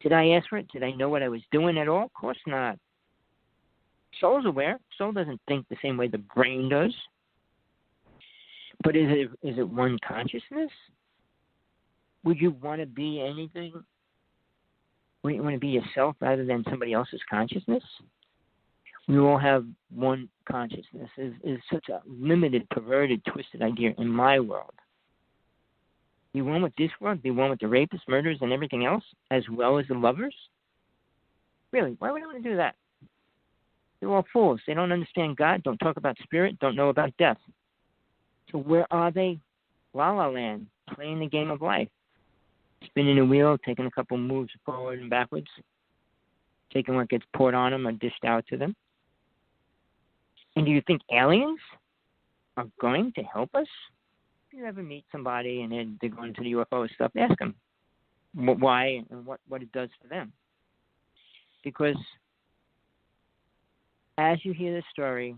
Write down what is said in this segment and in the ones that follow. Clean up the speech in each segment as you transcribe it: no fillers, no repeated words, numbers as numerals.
Did I ask for it? Did I know what I was doing at all? Of course not. Soul's aware. Soul doesn't think the same way the brain does. But is it one consciousness? Would you want to be anything? Would you want to be yourself rather than somebody else's consciousness? We all have one consciousness. Is such a limited, perverted, twisted idea in my world. Be one with this world, be one with the rapists, murderers, and everything else, as well as the lovers? Really, why would I want to do that? They're all fools. They don't understand God, don't talk about spirit, don't know about death. So where are they? La La Land, playing the game of life. Spinning a wheel, taking a couple moves forward and backwards, taking what gets poured on them or dished out to them. And do you think aliens are going to help us? If you ever meet somebody and they're going to the UFO stuff, ask them why and what it does for them. Because as you hear the story,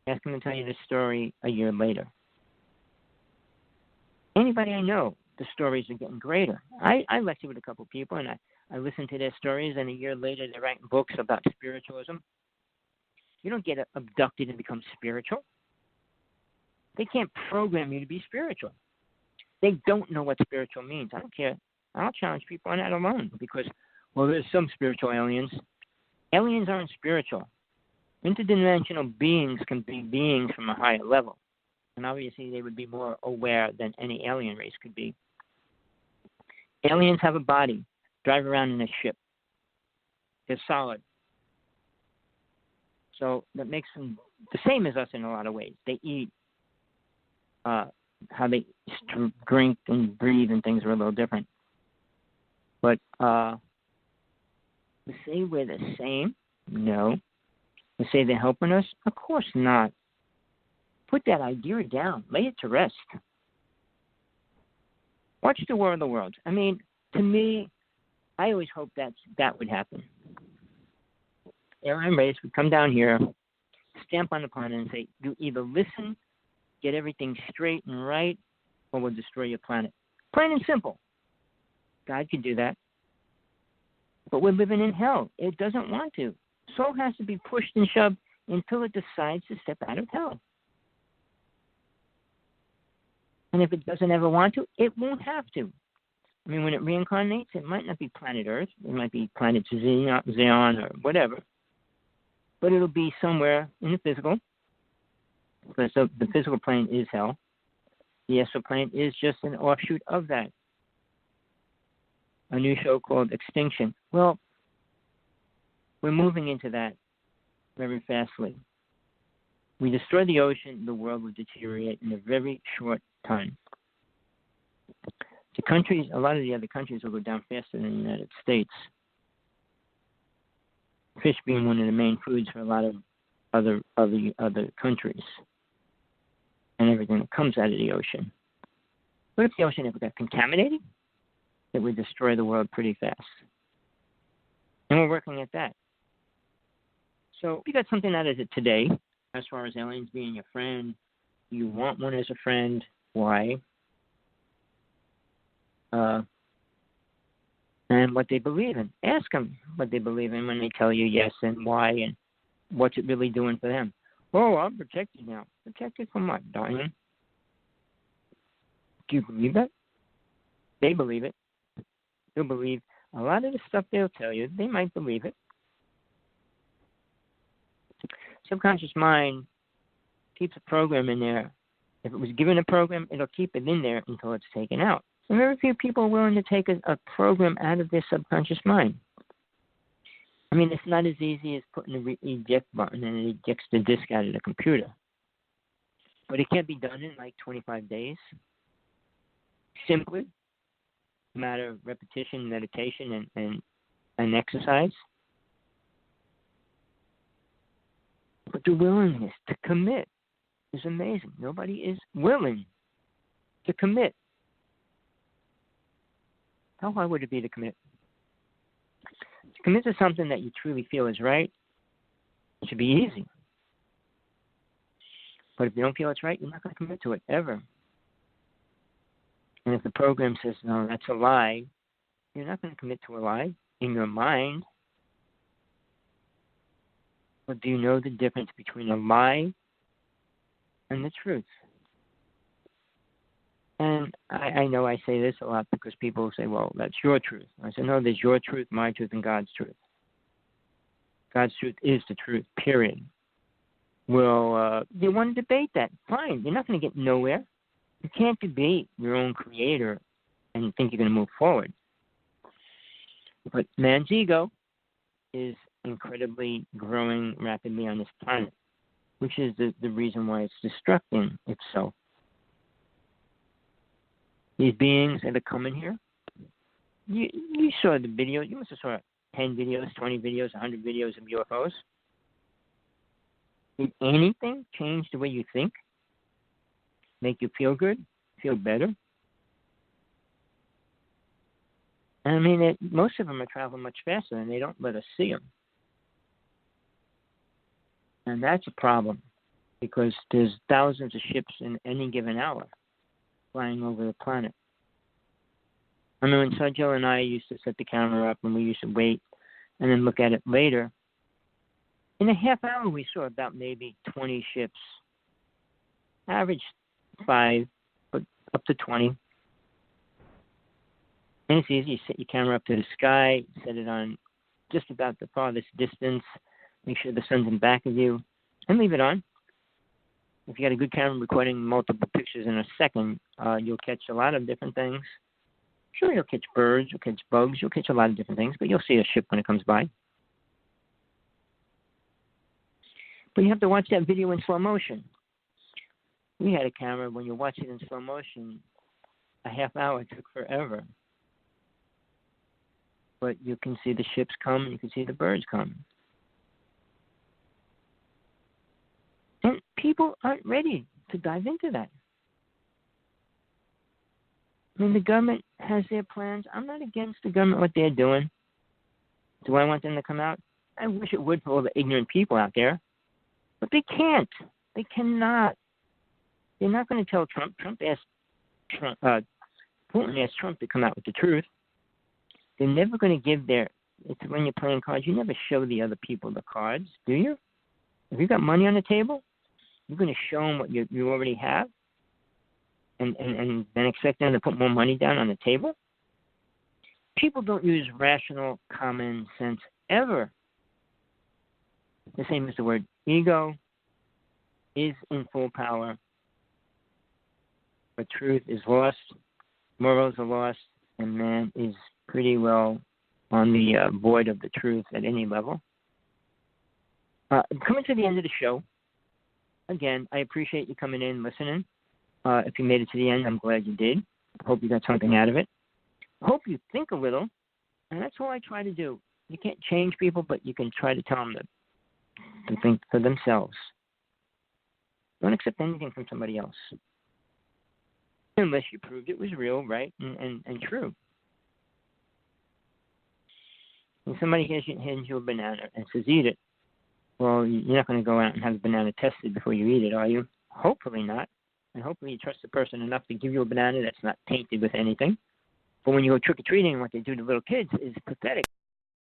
ask them to tell you the story a year later. Anybody I know, the stories are getting greater. I lecture with a couple of people, and I listen to their stories, and a year later they're writing books about spiritualism. You don't get abducted and become spiritual. They can't program you to be spiritual. They don't know what spiritual means. I don't care. I'll challenge people on that alone because, well, there's some spiritual aliens. Aliens aren't spiritual. Interdimensional beings can be beings from a higher level. And obviously they would be more aware than any alien race could be. Aliens have a body, drive around in a ship. They're solid. So that makes them the same as us in a lot of ways. They eat. How they drink and breathe and things are a little different. But to say we're the same, no. To say they're helping us, of course not. Put that idea down. Lay it to rest. Watch the War of the Worlds. I mean, to me, I always hoped that would happen. Alien race would come down here, stamp on the planet and say, you either listen, get everything straight and right, or we'll destroy your planet. Plain and simple. God could do that. But we're living in hell. It doesn't want to. Soul has to be pushed and shoved until it decides to step out of hell. And if it doesn't ever want to, it won't have to. I mean, when it reincarnates, it might not be planet Earth. It might be planet Zion or whatever. But it'll be somewhere in the physical. Because the physical plane is hell. The astral plane is just an offshoot of that. A new show called Extinction. Well, we're moving into that very fastly. We destroy the ocean, the world will deteriorate in a very short time. The countries, a lot of the other countries will go down faster than the United States. Fish being one of the main foods for a lot of other countries. And everything that comes out of the ocean. What if the ocean ever got contaminated? It would destroy the world pretty fast. And we're working at that. So we got something out of it today, as far as aliens being your friend. You want one as a friend. Why? And what they believe in. Ask them what they believe in when they tell you yes and why and what's it really doing for them. Oh, I'm protected now. Protected from what, darling? Do you believe that? They believe it. They'll believe a lot of the stuff they'll tell you. They might believe it. Subconscious mind keeps a program in there. If it was given a program, it'll keep it in there until it's taken out. And very few people are willing to take a program out of their subconscious mind. I mean, it's not as easy as putting the eject button and it ejects the disk out of the computer. But it can be done in like 25 days. Simply. A matter of repetition, meditation, and exercise. But the willingness to commit is amazing. Nobody is willing to commit. How hard would it be to commit? To commit to something that you truly feel is right, it should be easy. But if you don't feel it's right, you're not going to commit to it, ever. And if the program says, no, that's a lie, You're not going to commit to a lie in your mind. But do you know the difference between a lie and the truth? And I know I say this a lot because people say, well, that's your truth. I say, no, there's your truth, my truth, and God's truth. God's truth is the truth, period. Well, you want to debate that. Fine. You're not going to get nowhere. You can't debate your own creator and think you're going to move forward. But man's ego is incredibly growing rapidly on this planet, which is the reason why it's destructing itself. These beings that are coming here, you saw the video. You must have saw 10 videos, 20 videos, 100 videos of UFOs. Did anything change the way you think? Make you feel good? Feel better? I mean, most of them are traveling much faster, and they don't let us see them. And that's a problem, because there's thousands of ships in any given hour flying over the planet. I mean, when Sajel and I used to set the camera up, and we used to wait and then look at it later, in a half hour we saw about maybe 20 ships. Average 5, but up to 20. And it's easy. You set your camera up to the sky, set it on just about the farthest distance, make sure the sun's in back of you, and leave it on. If you got a good camera recording multiple pictures in a second, you'll catch a lot of different things. Sure, you'll catch birds, you'll catch bugs, you'll catch a lot of different things, but you'll see a ship when it comes by. But you have to watch that video in slow motion. We had a camera, when you watch it in slow motion, a half hour took forever. But you can see the ships come, and you can see the birds come. And people aren't ready to dive into that. I mean, the government has their plans. I'm not against the government, what they're doing. Do I want them to come out? I wish it would for all the ignorant people out there. But they can't. They cannot. They're not going to tell Trump. Putin asked Trump to come out with the truth. They're never going to give it's when you're playing cards, you never show the other people the cards, do you? If you've got money on the table, you're going to show them what you already have and then expect them to put more money down on the table? People don't use rational common sense ever. The same as the word ego is in full power, but truth is lost, morals are lost, and man is pretty well on the void of the truth at any level. Coming to the end of the show, again, I appreciate you coming in and listening. If you made it to the end, I'm glad you did. Hope you got something out of it. Hope you think a little, and that's all I try to do. You can't change people, but you can try to tell them to think for themselves. Don't accept anything from somebody else, unless you proved it was real, right, and true. When somebody hands you a banana and says, eat it, well, you're not going to go out and have the banana tested before you eat it, are you? Hopefully not. And hopefully you trust the person enough to give you a banana that's not tainted with anything. But when you go trick-or-treating, what they do to little kids is pathetic.